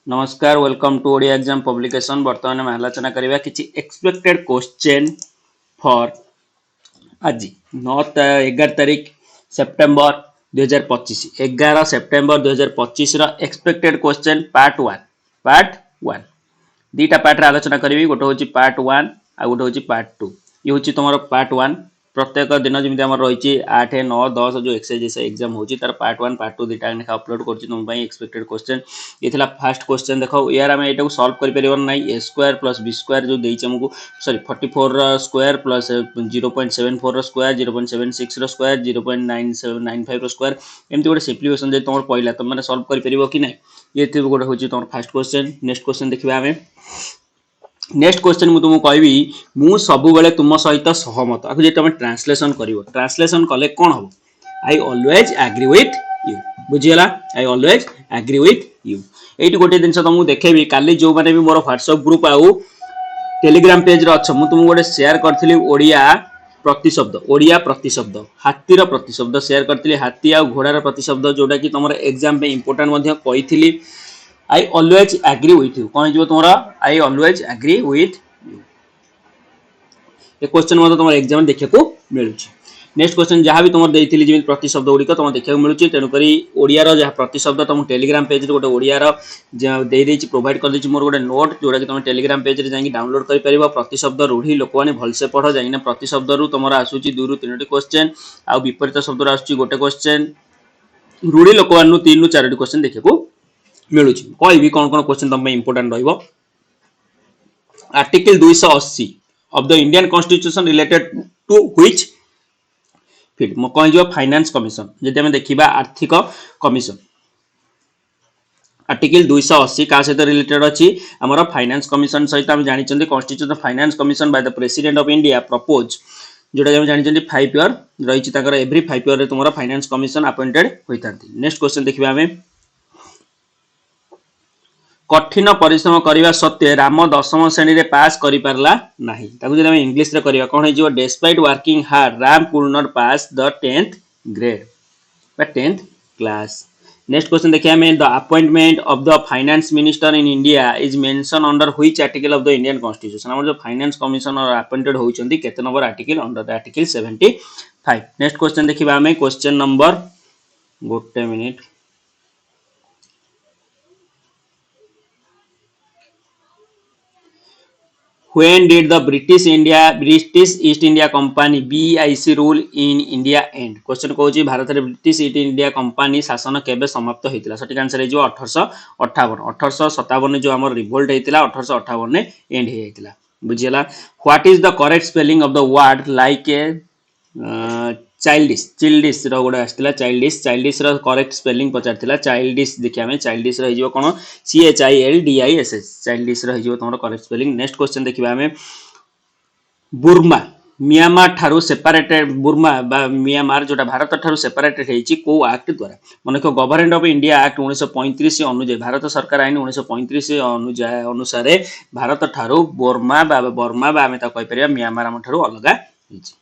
नमस्कार welcome to Odia exam publication. बर्तमान में आलोचना करबा किछि एक्सपेक्टेड क्वेश्चन फॉर आज 11 तारीख सेप्टेम्बर 2025 11 सेप्टेम्बर 2025 रो एक्सपेक्टेड क्वेश्चन पार्ट 1 दीटा पार्ट रे आलोचना करबी। गोटे होची पार्ट 1 आ गोटे होची पार्ट 2। ये होची तमरो पार्ट 1। प्रत्येक दिन जमी आम रही 8 9 10 जो एक्सरसाइज एग्जाम होची तार पार्ट 1 पार्ट 2 दीटा लेखा अपलोड करछि तुम पई एक्सपेक्टेड क्वेश्चन। ये थिला फर्स्ट क्वेश्चन देखो यार हम एटा को सॉल्व कर परिबन नै a square plus b square जो देइछ हमकु सॉरी 44 रो स्क्वायर प्लस 0.74 रो स्क्वायर 0.76 रो स्क्वायर 0.9795 रो स्क्वायर एमति गोटे सिम्प्लिफिकेशन जे तमर पहिला तुम माने सॉल्व कर परिबो कि नै। ये थि गोटे होची तमर फर्स्ट क्वेश्चन। नेक्स्ट क्वेश्चन देखिबा हमें। नेक्स्ट क्वेश्चन मु तुमको कहबी मु सबु बेले तुम सहित सहमत आखु जे तुम ट्रांसलेशन करिवो ट्रांसलेशन कले कोन हो I always agree with you बुझियला I always agree with you. एटी गोटे दिन तुमको देखेबी काली जो माने भी मोर व्हाट्सएप ग्रुप आउ टेलीग्राम पेज रे अछ मु तुमको गोटे शेयर करथिली ओडिया प्रतिशब्द हाथीर प्रतिशब्द शेयर करथिली हाथी आ घोड़ार प्रतिशब्द जोटा कि तुमर एग्जाम पे इंपोर्टेंट मध्ये कहिथिली। I always agree with you कौन जो तुम्हारा I always agree with you ये क्वेश्चन मतलब तुम्हारे एग्जाम देखिए को मिलुची। नेक्स्ट क्वेश्चन जहाँ भी तुम देइथिली जे प्रतिशब्द गुड़िक तुम देखिए मिलुची तेणु करी ओडिया रो जहाँ प्रतिशब्द तुम टेलीग्राम पेज रे गोटे ओडिया रो दे देछि प्रोवाइड कर देछि मोर गोटे नोट जोटा कि तुम टेलीग्राम पेज रे जाई डाउनलोड कर परिबो। प्रतिशब्द रूढ़ी लोक माने भलसे पढ़ो जाई ना प्रतिशब्द रु तुमरा आसुची 2 रु 3टी क्वेश्चन आ विपरीत शब्द रु आसुची गोटे क्वेश्चन रूढ़ी लोक मानु 3 रु 4टी क्वेश्चन देखिए को मिलुची। कहबी कौन कौन क्वेश्चन तुम इंपोर्टेंट रहिबो। Article 280 of the Indian constitution related to which field मो कहि जो फाइनेंस कमीशन जदि हम देखिबा आर्थिक कमीशन आर्टिकल 280 का सहित रिलेटेड अछि हमर फाइनेंस कमीशन सहित हम जानि चंदी constitution finance commission by the president of India propose जोटा हम जानि चंदी 5 ईयर रही छि ताकर एवरी 5 ईयर रे तुमरा फाइनेंस कमीशन अपॉइंटेड होइतांती। नेक्स्ट क्वेश्चन देखिबा हमें। कठिन परिश्रम करने सत्वे राम 10वीं श्रेणी रे पास करि पारला नाही ताकू जे हम इंग्लिश रे करिया कोन हे जो despite working hard Ram could not pass the 10th grade बा 10th क्लास। नेक्स्ट क्वेश्चन देखिए हमें the appointment of the finance minister in India is mention under which article of the Indian constitution हमर जो finance commissioner appointed होइचंदी केते number article under the article 75। Next question देखिबा हमें question number गोटे minute When did the British East India Company BIC rule in India end? Question कहूँ भारत में British east India company शासन केबे समाप्त होता। सठिक आंसर हो 1857 जो आम रिवोल्ट होता 1858 ने एंड होता बुझीगला। What is the correct spelling of the word like a childish रो गोटे आसला चाइल्डिश रो करेक्ट स्पेलिंग पचारथिला चाइल्डिश देखिया में चाइल्डिश रो हिजो कोन CHILDISH चाइल्डिश रो हिजो तमरो करेक्ट स्पेलिंग। नेक्स्ट क्वेश्चन देखिबा हमें बुर्मा म्यांमार ठारू सेपरेटेड बुर्मा बा म्यांमार जोटा भारत ठारू सेपरेटेड हेची को एक्ट द्वारा मनक गवर्नमेंट ऑफ इंडिया एक्ट 1935 अनुसार भारत सरकार आईन 1935 अनुसार भारत ठारू बर्मा बा आमे ता कहि परिया म्यांमार हम ठारू अलगा हेची।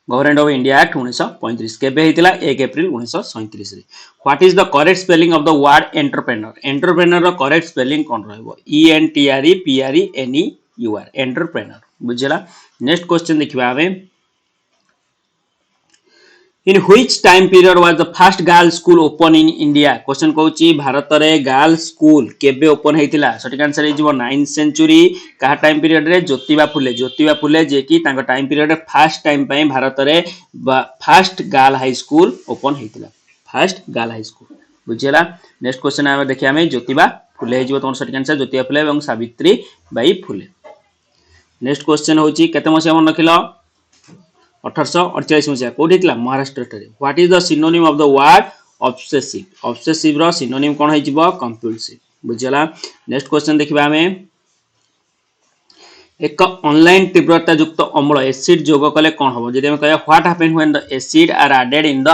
गवर्नमेंट ऑफ इंडिया एक्ट 1935 केबे हेतिला 1 अप्रैल 1937 रे। What is the correct spelling of the word entrepreneur रो करेक्ट स्पेलिंग कोन रहबो ENTREPRENEUR एंटरप्रेन्योर बुझिला। नेक्स्ट क्वेश्चन देखिबा हमें in which time period was the first girl school open in India. Question कहूची भारत रे गर्ल स्कूल केबे ओपन हेतिला। सठिक आंसर हे जिवो 9th सेंचुरी का टाइम पीरियड रे ज्योतिबा फुले जे कि तांका टाइम पीरियड रे फर्स्ट टाइम पई भारत रे first girl high school open हेतिला फर्स्ट गर्ल हाई स्कूल बुझिला। नेक्स्ट क्वेश्चन आमे देखिया हमें ज्योतिबा फुले हे जिवो तोर सठिक आंसर ज्योतिबा फुले एवं Savitri by Phule. Next question होची केते मसिया मन रखिलो 1848 मसिया कोठी थिला महाराष्ट्र रे। What is the synonym of the word obsessive रो सिनोनिम कोन हे जिवो कंपल्सिव बुझिला। नेक्स्ट क्वेश्चन देखिबा हमें एक ऑनलाइन तीव्रता युक्त अम्ल एसिड जोग कले कोन होबो जदि हम कहया what happen when the acid are added in the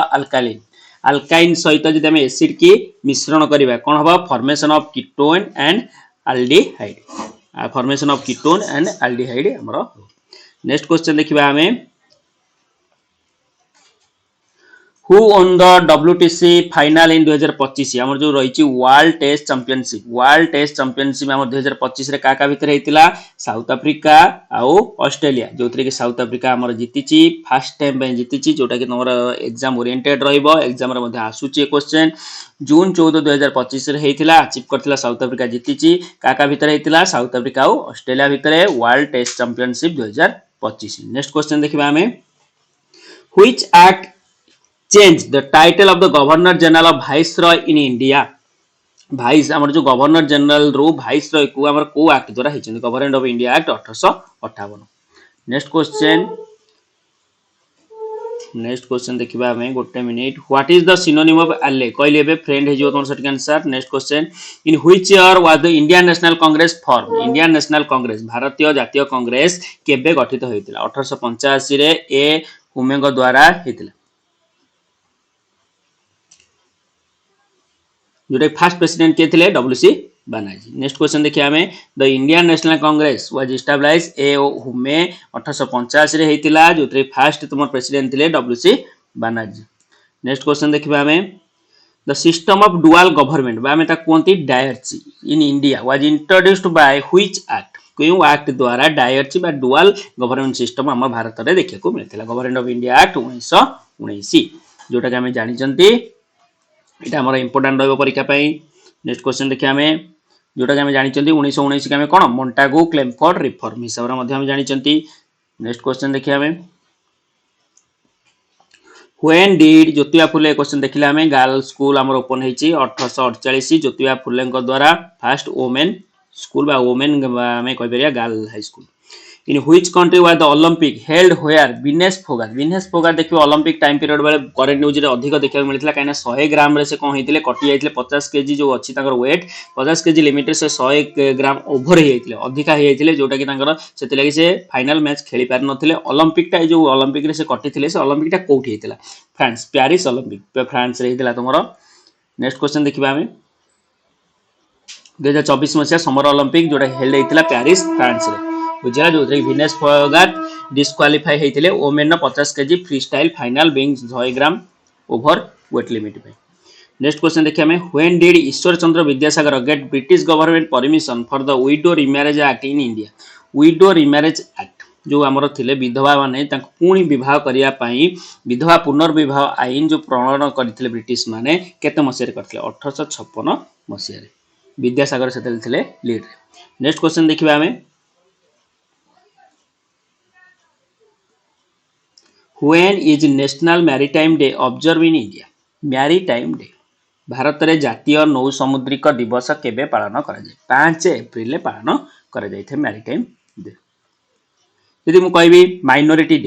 alkyne सहित जदि हम एसिड की मिश्रण करिबा कोन होबो formation of ketone and aldehyde हमरो। नेक्स्ट क्वेश्चन देखिबा हमें who won the WTC final in 2025 आमर जो रही वर्ल्ड टेस्ट चैंपियनशिप आम 2025 रे का भितर होता साउथ आफ्रिका आउ ऑस्ट्रेलिया जो कि साउथ आफ्रिका आमर जीति फास्ट टाइम जीति जोटा कि तुम एग्जाम ओरिएंटेड एग्जाम आसूची क्वेश्चन जून 14 2025 होता अचिव करथिला साउथ आफ्रिका जीति का भितर होता साउथ आफ्रिका आउ ऑस्ट्रेलिया भितर world test championship 2025। Next question देखिबा हमें which act change the title of the governor general of viceroy in India भाइस आमर जो गवर्नर जनरल रो वाइसरॉय को आमर को एक्ट द्वारा हिचन government of India act 1858। Next question देखिबा हमें गोटे minute what is the synonym of एले कहले बे फ्रेंड हे जो तोर सटिक answer. Next question in which year was the Indian National Congress form Indian National Congress भारतीय जातीय कांग्रेस केबे गठित होइतिला 1885 रे ए हुमेंग द्वारा हेतिला जोटे फास्ट प्रेसिडेंट के थे WC बानार्जी। नेक्स्ट क्वेश्चन देखिए हमें the Indian National Congress was established a हुमे 1885 रे हेतिला जो फास्ट तुम प्रेसिडेंट थे WC बानार्जी। नेक्स्ट क्वेश्चन देखिए हमें the system of dual government बा हमें कहते dyarchy in India was introduced by which act क्यों एक्ट द्वारा डायरची बा डुअल गवर्नमेंट सिस्टम हम भारत में देखा को मिलता गवर्नमेंट ऑफ इंडिया एक्ट 1919 जोटा कि हमें जानी এটা আমার ইম্পর্টান্ট রহব পরীক্ষা পাই। নেক্সট কোশ্চেন দেখি আমি जोटा कि जानी 1919 के कौन मोंटागो क्लेमफोर्ड रिफॉर्म हिसाब से जानी। नेक्स्ट क्वेश्चन देखिए हमें when did Jyotiba Phule question देखिले हमें गर्ल्स स्कूल आमर ओपन होती 1848 ज्योतिबा फुले द्वारा फास्ट वोमेन स्कूल बा वोमेन आम कह girl high school. In which country was the Olympic held where Vinesh Phogat देखिए ओलंपिक टाइम पीरियड बेले करेंट न्यूज रे अधिक देखा मिलता कहीं 100 ग्राम रे से कौन होते कटि जाते 50 केजी जो अच्छी वेट 50 केजी लिमिट से 100 ग्राम ओभर हो अधिका होते जोटा कि से फाइनल मैच खेली पार नथिले ओलंपिक जो ओलंपिक रे से कटि से ओलंपिक टा कोठी होता फ्रांस पेरिस ओलंपिक फ्रांस रे होता तुम। नेक्स्ट क्वेश्चन देखिबा हमें 2024 मसीहा समर ओलंपिक जोटा हेल्ड होता पेरिस फ्रांस रे बुझा जो विनेश फोगाट डिस्क्वालीफाई होते women 50 KG freestyle final being 100 gram over weight limit पे। नेक्स्ट क्वेश्चन देखिए हमें when did Ishwar Chandra Vidyasagar get British government permission for the widow remarriage act in India widow remarriage act जो आमर थिले विधवा माने पुणी विवाह करिया पई विधवा पुनर्विवाह आईन जो प्रणयन करथिले ब्रिटिश माने केते मसिया रे करथिले 1856 मसिया रे विद्यासागर सेतल थिले लीड रे। नेक्स्ट क्वेश्चन देखिबा हमें when is national maritime day observe in India maritime day Bharat में जातीय नौ समुद्रिक दिवस केबे पालन करा जाए 5 एप्रिल पालन करा जाए मैरीटाइम डे। यदि मु कहबी माइनॉरिटी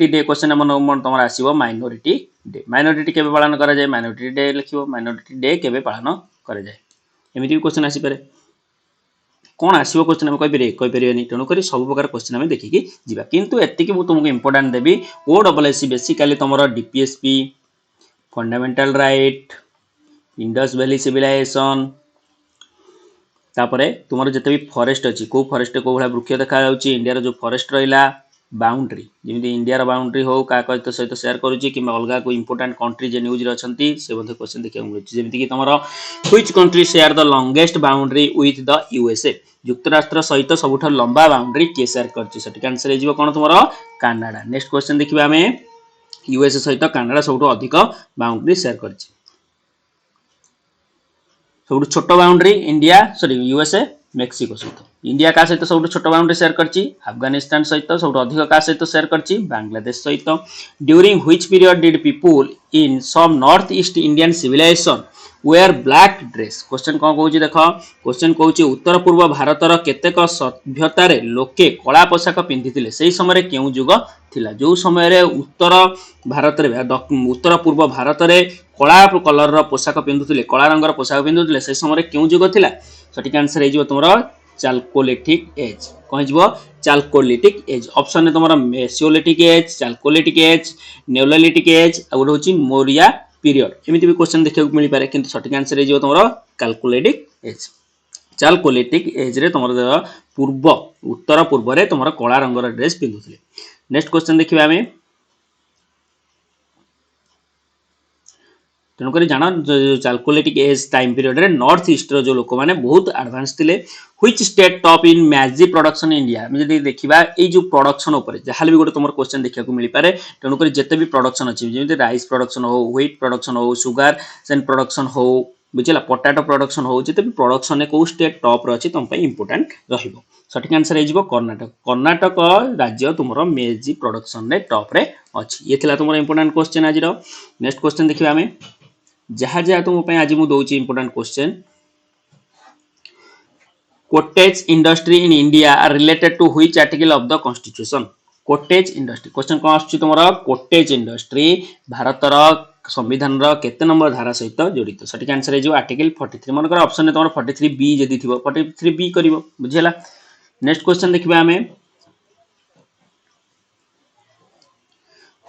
डे क्वेश्चन मन तुम आसीबो माइनॉरिटी केबे पालन करा जाए माइनॉरिटी डे लिखिबो माइनॉरिटी डे केबे पालन करा जाए एमिति भी क्वेश्चन आसी पारे कौन आसो क्वेश्चन आम कहीपरि तेणुक सब प्रकार क्वेश्चन आम देखिकी जीवा किंतु एतिकी तुमको इंपोर्टाट देवी OSSC बेसिकली तुम DPSP fundamental right Indus valley civilisation तापरे तुम जिते भी फॉरेस्ट अच्छी कौ फॉरेस्ट कौ भाया वृक्ष देखा इंडिया जो फॉरेस्ट रहा बाउंड्री जमी इंडिया बाउंड्री हो क्या सहित शेयर करुच्ची कि अलग कोई इंपोर्टाट कंट्री जे न्यूज अच्छा से क्वेश्चन देखा मिलूँ जमीक तुम which country share the longest boundary with the USA युक्तराष्ट्र सहित सबुठ लंबा बाउंड्री किए शेयर कर सटिक आंसर हो कौन तुम कनाडा। नेक्स्ट क्वेश्चन देखिए आम USA सहित कनाडा सबुठ अधिक बाउंड्री शेयर कर सब छोट बाउंड्री इंडिया USA मेक्सिको सहित इंडिया का सहित सब छोट बाउंड्री शेयर करछि अफगानिस्तान सहित सब अधिक का सहित शेयर करछि बांग्लादेश सहित। During which period did people in some north east Indian civilisation wear black dress question कौन कहूँ देख क्वेश्चन कहूँ उत्तर पूर्व भारतर केतेक सभ्यतार लोके कला पोशाक पिंधिथिले से समय क्यों युग थिला जो समय उत्तर भारत उत्तर पूर्व भारत में कला कलर पोशाक पिंधुले कला रंगर पोशाक पिंधुले से समय क्यों युग थिला सटिक आंसर हो तुम चाल्कोलिथिक एज कौन चाल्कोलिथिक एज ऑप्शन में तुम मेसियोलिथिक एज चाल्कोलिथिक एज नेओलिथिक एज आ गोटे हूँ मौर्या पीरियड एमती भी क्वेश्चन देखा मिल पारे किंतु सटिक आंसर हो तुम कैलकुलेटिक एज चाल्कोलिथिक एज रे तुम पूर्व उत्तर पूर्व रे तुम कला रंगर ड्रेस पिंधुले। नेक्स्ट क्वेश्चन देखिए आम तेणुक जान कैलकुलेटिक एज टाइम पीरियड रे नॉर्थ ईस्ट रो जो लोक माने बहुत एडवांस थिले which state top in maize production India हम जदी देखिबा ए जो प्रोडक्शन ऊपर जहाल भी गोटे तुम क्वेश्चन देखा मिल पारे तेणुक जिते भी प्रोडक्शन अच्छी जमी राइस प्रोडक्शन हो व्हीट प्रोडक्शन हो सुगार सेन प्रोडक्शन हो बुझला पोटाटो प्रोडक्शन हो जिते भी प्रोडक्शन को स्टेट टॉप रे अछि तुम पई इंपोर्टेंट रहिबो सठिक आंसर हो कर्णाटक कर्णाटक राज्य तुमरो मेजी प्रोडक्शन रे टॉप रे अछि ये थिला तुमरो इंपोर्टेंट क्वेश्चन आज रो नेक्स्ट क्वेश्चन देखिबा हमें जहाँ जहाँ तुम आज मुझे दूसरी important question cottage industry in India are related to which article of the constitution cottage industry question कौन आछी तुम कोटेज इंडस्ट्री भारतर संविधान केते नंबर धारा सहित जड़ित सठिक आंसर हो आर्टिकल 43 मन कर ऑप्शन तुम 43 बी जदि थी 43 बी कर बुझेगा नेक्स्ट क्वेश्चन देखिए आम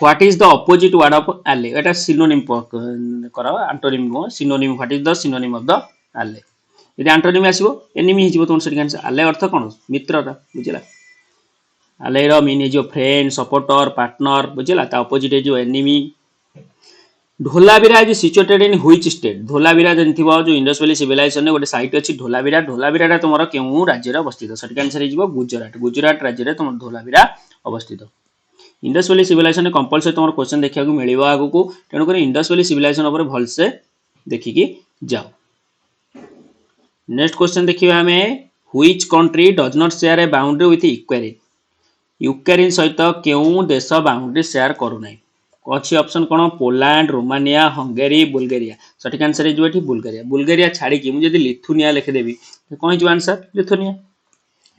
What is the opposite word of ally? এটা synonym করা antonym go synonym what is the synonym of the ally? যদি antonym আসিবো enemy হিজিবো তোমর সেটি आंसर ally অর্থ কোন মিত্রতা বুঝিলা ally র মিন হিজিবো friend supporter partner বুঝিলা তা opposite হিজিবো enemy Dholavira is situated in which state Dholavira जनिथिबो जो इंडस वैली सिविलाइजेशन ने गोटे साइट अछि ढोलावीरा ढोलावीरा तुमरो केउ राज्य रे अवस्थित सठी आंसर हिजिबो गुजरात गुजरात राज्य रे तुम ढोलावीरा अवस्थित इंडस वैली सिविलाइजेशन कंपलसरी तुम क्वेश्चन देखा मिल आगु को तेणुक इंडस वैली सिविलाइजेशन भलसे देखिकी जाओ नेक्स्ट क्वेश्चन देखिए आम which country does not share A boundary with Ukraine Ukraine सहित केउ देश बाउंड्री शेयर करूना अच्छी ऑप्शन कौन पोलैंड रोमानिया हंगेरी बुल्गारिया सठिक आंसर हो बुल्गारिया बुल्गारिया छाड़ी मुझे लिथुनिया लिखिदेवी कौन हो आंसर लिथुनिया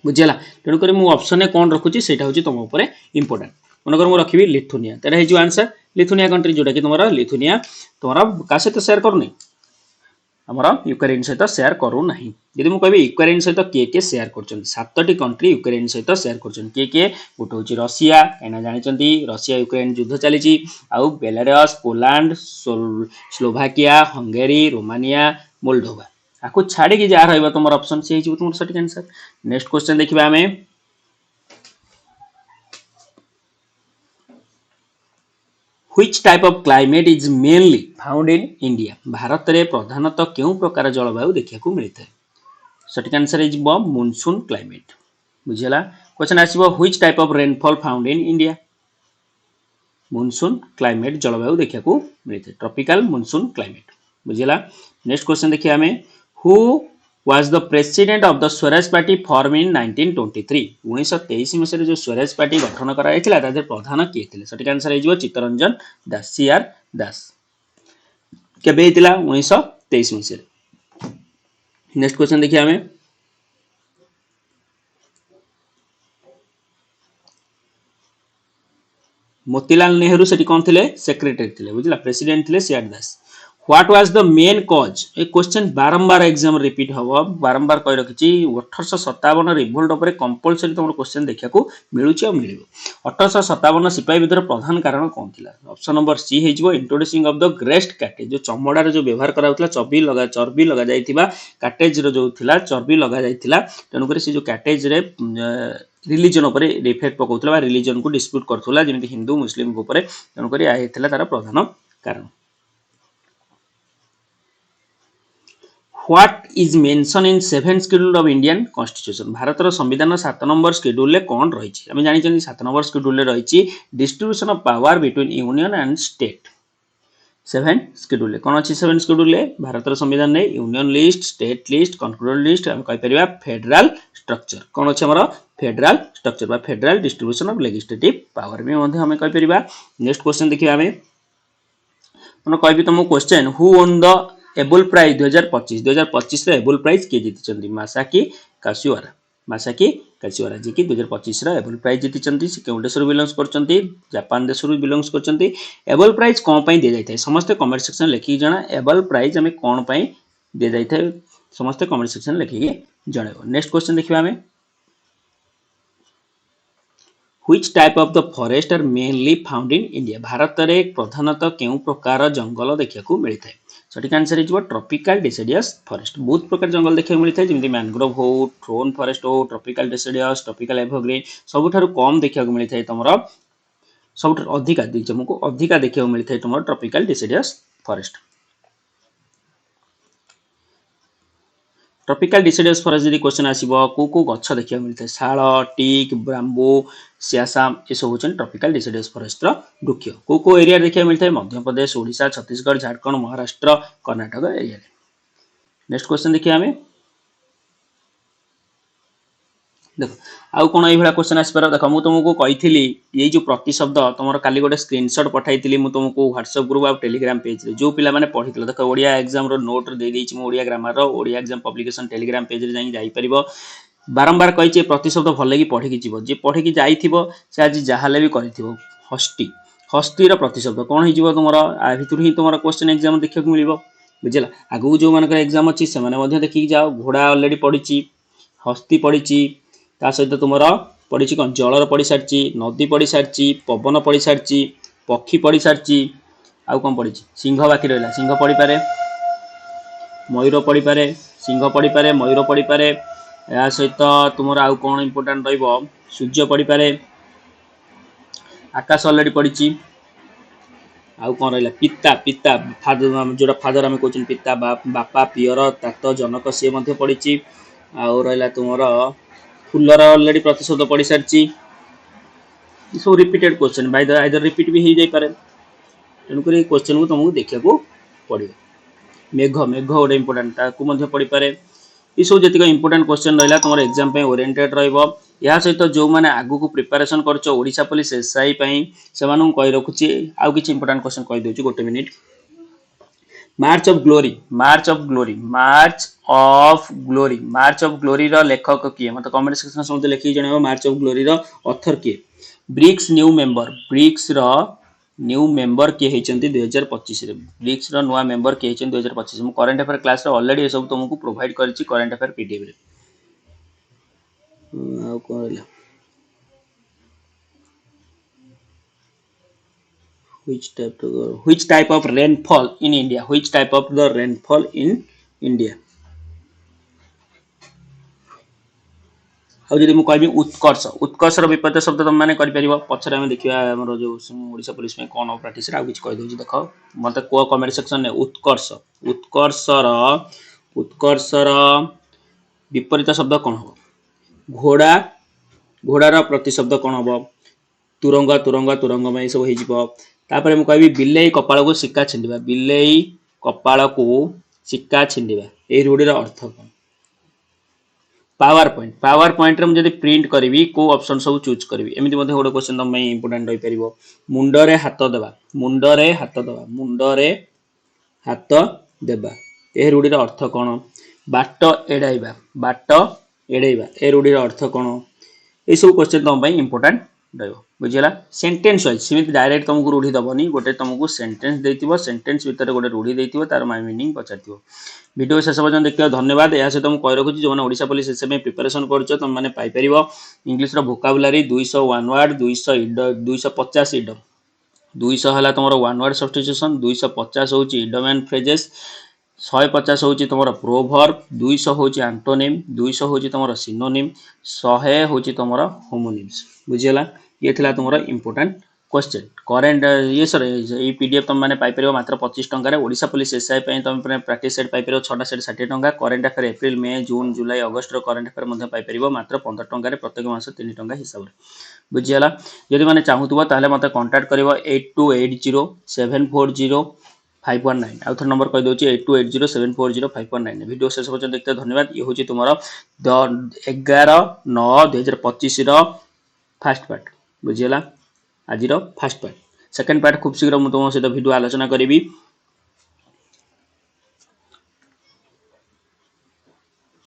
बुझेगा तेणुक मुझे ऑप्शन कौन रखुच्छी से तुम उपर इंपोर्टेंट मनकर मुझे रखी लिथुनिया तेरा हो आंसर लिथुनिया कंट्री जोटा कि तुम लिथुनिया तुम क्या सहित शेयर करूनी आमर यूक्रेन सहित शेयर करूना यदि मुझे कहि यूक्रेन सहित किए शेयर कर 7टी कंट्री यूक्रेन सहित शेयर कर किए गोटे हूँ रशिया कहीं जानते रशिया यूक्रेन युद्ध चली आउ Belarus Poland Slovakia Hungary Romania Moldova आपको छाड़ी जहाँ रहा तुम ऑप्शन से तुम सठिक आंसर नेक्स्ट क्वेश्चन देखिए आम Which type of climate is mainly found in India? Bharat रे प्रधानतः केउ प्रकार जलवायु देखिया मिलता है सठिक आंसर हो मॉनसून क्लाइमेट बुझेला क्वेश्चन आसीबो which type of rainfall found in India? Monsoon climate जलवायु देखिया मिलता है ट्रॉपिकल मॉनसून क्लाइमेट बुझेला नेक्स्ट क्वेश्चन देखिए हमें who was the president of the Swaraj party form in 1923 1923 मसीह जो स्वराज पार्टी गठन कराइथिला तादर प्रधान किए थिले सठिक आंसर हो चित्तरंजन दास सीआर दास केबे हितिला 1923 मसीह नेक्स्ट क्वेश्चन देखिए हमें मोतीलाल नेहरू सेठी कौन थिले सेक्रेटरी थिले बुझला प्रेसिडेंट थिले CR Das what was the main cause A question बारंबार एग्जाम रिपीट हम बारंबार कही रखी 1857 रिवोल्ट उपर कंपलसरी तुम क्वेश्चन देखा मिलूँ मिल 1857 सिपाही विद्रोह प्रधान कारण कौन थी ऑप्शन नंबर सी हो introducing of the Greste cottage जो चमड़ार जो व्यवहार करा चर्बी लगा जाइथिबा काटेज रो जो थिला चर्बी लगा जाइथिला तेणुक से जो काटेज रे रिलीजन उपर इफेक्ट पकाउथला रिलीजन को डिस्प्यूट करथुला जेमिति हिंदू मुस्लिम उपर तेणुक आइथिला तार प्रधान कारण What is mentioned in 7th schedule of Indian Constitution? भारतर संविधान 7 नंबर शेड्यूल ले कौन रही आम जानी 7 नंबर शेड्यूल रही distribution of power between union and state 7 schedule कौन अच्छी 7 शेड्यूल भारतर संविधान ने union list state list concluded list आम कहीपर फेडराल स्ट्रक्चर कौन अच्छे आम federal structure federal distribution of legislative power भी आम कहीपर नेक्स्ट क्वेश्चन देखिए आम मैं कहि तुमको question who won the Abel prize 2025 Abel prize किए जीति मासाकी काशिवारा जी की 2025 एबल प्राइज जीति से क्यों देश बिलंग्स कर जापान देश बिलंग्स कर एबल प्राइज कौन दि जाए समस्त कमेंट सेक्शन लिखिकी जना एबल प्राइज आम कौन दि जाए समस्त कमेंट सेक्शन लिखिकी जनइब नेक्स्ट क्वेश्चन देखिए आम Which type of the forest are mainly found in India? Bharat में प्रधानतः केउ प्रकार जंगल देखा मिलता है सठिक आंसर हो ट्रॉपिकल डिसिडियस फॉरेस्ट बहुत प्रकार जंगल देखा मिलता है जमी मैंग्रोव हो थ्रोन फॉरेस्ट हो ट्रॉपिकल डिसिडियस ट्रॉपिकल एवरग्रीन सबुठारु कम देखा मिलता है तुम सब अधिका तुमको अधिका देखा मिलता है तुम tropical deciduous forest tropical deciduous forest जदि क्वेश्चन आसीबो को गछ देखिया मिलथे शाल टीक ब्राम्बो सियासाम ये सब होचन ट्रॉपिकल डिसिडुअस फॉरेस्ट रो वृक्ष को एरिया देखिया मिलथे Madhya Pradesh Odisha Chhattisgarh Jharkhand Maharashtra Karnataka area. Next question देखिए हमें देख आउ कोन एई भला क्वेश्चन आसी पर देख मु तुमको कहिथिली ये जो प्रतिशब्द तुमर काली गोटे स्क्रीनशॉट पठाइथिली मु तुमको व्हाट्सएप ग्रुप आ टेलीग्राम पेज रे जो पिला माने पढितले देख ओडिया एग्जाम रो नोट दे देछि मु ओडिया ग्रामर रो Odia exam publication Telegram page रे जाई परिबो बारंबार कहिछि प्रतिशब्द भले की पढि की जीवो जे पढि की जाईथिबो से आज जाहाले भी करिथिबो हस्ती हस्ती रो प्रतिशब्द कोन हि जीवो तुमर आ भितुर ही तुमर क्वेश्चन एग्जाम देखियो मिलिबो बुझिला आगु जो मानकर एग्जाम अछि से माने मध्ये देखि जाओ घोड़ा ऑलरेडी पढिछि हस्ती पढिछि ता सहित तुमर पढिछि कोन जलर पढि सारछि नदी पढि सारछि पवन पढि सारछि पक्षी पढि सारछि आउ कोन पढिछि सिंह बाकी रहला सिंह पढि पारे मयूर पढि पारे सिंह पढि पारे मयूर पढि पारे या सहित तुमर आउ कोन इंपोर्टेंट रहइबो सूर्य पढि पारे आकाश ऑलरेडी पढिछि आउ कोन रहला पिता पिता फादर जोरा फादर हम कहउछन पिता बापा पियर तात जनक से मध्ये पढिछि आउ रहला तुमर फुलर ऑलरेडी प्रतिशब्द पढि सारछि so repeated question by the either repeat भी हे जाय पारे तनु करी क्वेश्चन को तुमको देखिया को पड़िबो मेघ मेघ ओडे इंपोर्टेंट ताकू मध्ये पढि पारे ई सब जतिक इंपोर्टेंट क्वेश्चन रहला तुमर एग्जाम पे ओरिएंटेड रहइबो या सहित जो माने आगु को प्रिपरेशन करछो ओडिशा पुलिस एसआई पई सेमानु कहि रखुची आउ किछि इंपोर्टेंट क्वेश्चन कहि दोछु गोटे minute march of glory march of glory march of glory march of glory रो लेखक किए मत कमेंट सेक्शन में समझ लिखि जणाबो मार्च ऑफ ग्लोरी रो ऑथर किए ब्रिक्स रो न्यू मेंबर किए हेचंती 2025 रे ब्रिक्स रो नुवा मेंबर किए हेचंती 2025 मु करंट अफेयर क्लास रे ऑलरेडी ए सब तुमको प्रोवाइड करछि करंट अफेयर पीडीएफ रे आउ कहला which type of rainfall in India which type of the rainfall in India आउ जदि मु कहबी उत्कर्ष उत्कर्ष रो विपरीत शब्द तुम माने करि परिबो पछरे हम देखिबा हमरो जो ओडिशा पुलिस में कोन प्रैक्टिस रे आ किछ कहि दोछि देखो मते को कमेंट सेक्शन ने उत्कर्ष उत्कर्ष रो विपरीत शब्द कोन हो घोड़ा घोड़ा रो प्रतिशब्द कोन हो तुरंग तुरंग तुरंगमय सब हे जिवो तापर मु कहबी बिलेई कपाळ को सिक्का छिंडिबा बिलेई कपाळ को सिक्का छिंडिबा ए रूढी रो अर्थ कोन पावर पॉइंट रे हम जदि प्रिंट करबी को ऑप्शन सब चूज करबी एमिति मध्ये गोटे क्वेश्चन तम में इंपोर्टेंट रहि परिबो मुंडरे हाथ देबा मुंडरे हाथ देबा मुंडरे हाथ देबा ए रूढी रो अर्थ कोन बाट एडाइबा ए रूढी रो अर्थ कोन ए सब क्वेश्चन तम में इंपोर्टेंट रहइबो बुझिला सेंटेंस वाइज सिमित डायरेक्ट तुमको रूढी दबनी गोटे तुमको सेंटेंस देथिबो सेंटेंस भीतर गोटे रूढी देथिबो तार मीनिंग पचारथिबो वीडियो शेष पर्यंत देखियो धन्यवाद या से तुम कहि रखुची जो माने ओडिशा पुलिस एसएमए प्रिपरेशन करछो तुम माने पाई परिबो इंग्लिश रो वोकाबुलरी 201 वर्ड 250 इडम 200 हला तुमरो वन वर्ड सब्स्टिट्यूशन 250 होची इडम एंड फ्रेजेस 150 होची तुमरो प्रोवर्ब 200 होची एंटोनिम 200 होची तुमरो सिनोनिम 100 होची तुमरो होमोनिम्स बुझियला ये थिला तुमरो इंपोर्टेंट क्वेश्चन करेंट ये सर ये पीडीएफ तुम माने पाई परिबो मात्र 25 टंका रे ओडिशा पुलिस एसआई पई तुम प्रैक्टिस सेट पाई परिबो 6टा सेट 60 टंका करेंट अफेयर अप्रैल मई जून जुलाई अगस्त रो करेंट अफेयर मध्ये पाई परिबो मात्र 15 टंका रे प्रत्येक मास 3 टंका हिसाब रे बुझियला यदि माने चाहूतबो ताले मते कांटेक्ट करिवो 8280740519 आउ थर नंबर कहि दोची 8280740519 वीडियो शेष पर्यंत देखते धन्यवाद ये होची तुमरो 11/9/2025 रो फर्स्ट पार्ट बुझियला आज फर्स्ट पार्ट सेकंड पार्ट खूब शीघ्र तुम सहित वीडियो आलोचना करी